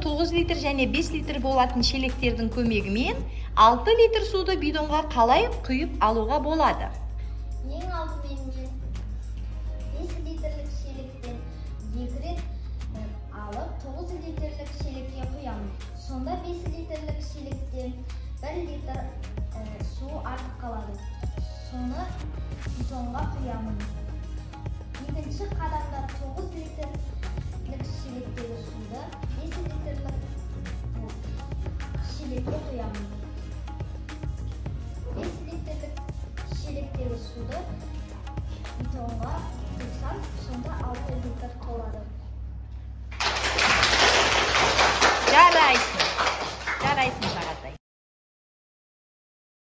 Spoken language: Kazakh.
9 литр және 5 литр болатын шелектердің көмегімен 6 литр суды бидонға қалай құйып алуға болады? Ең алдымен мен 5 литрлік шелектен 2 рет алып 9 литрлік шелекке құямын. Сонда 5 литрлік шелектен 1 литр су артық қалады. Соны бидонға құямын. Екінші қадамда 9 литрлік шелектегі суды 5 литрлік шелекке құямын. 5 литрлік шелектегі суды бидонға құйсам, сонда 6 литр толады.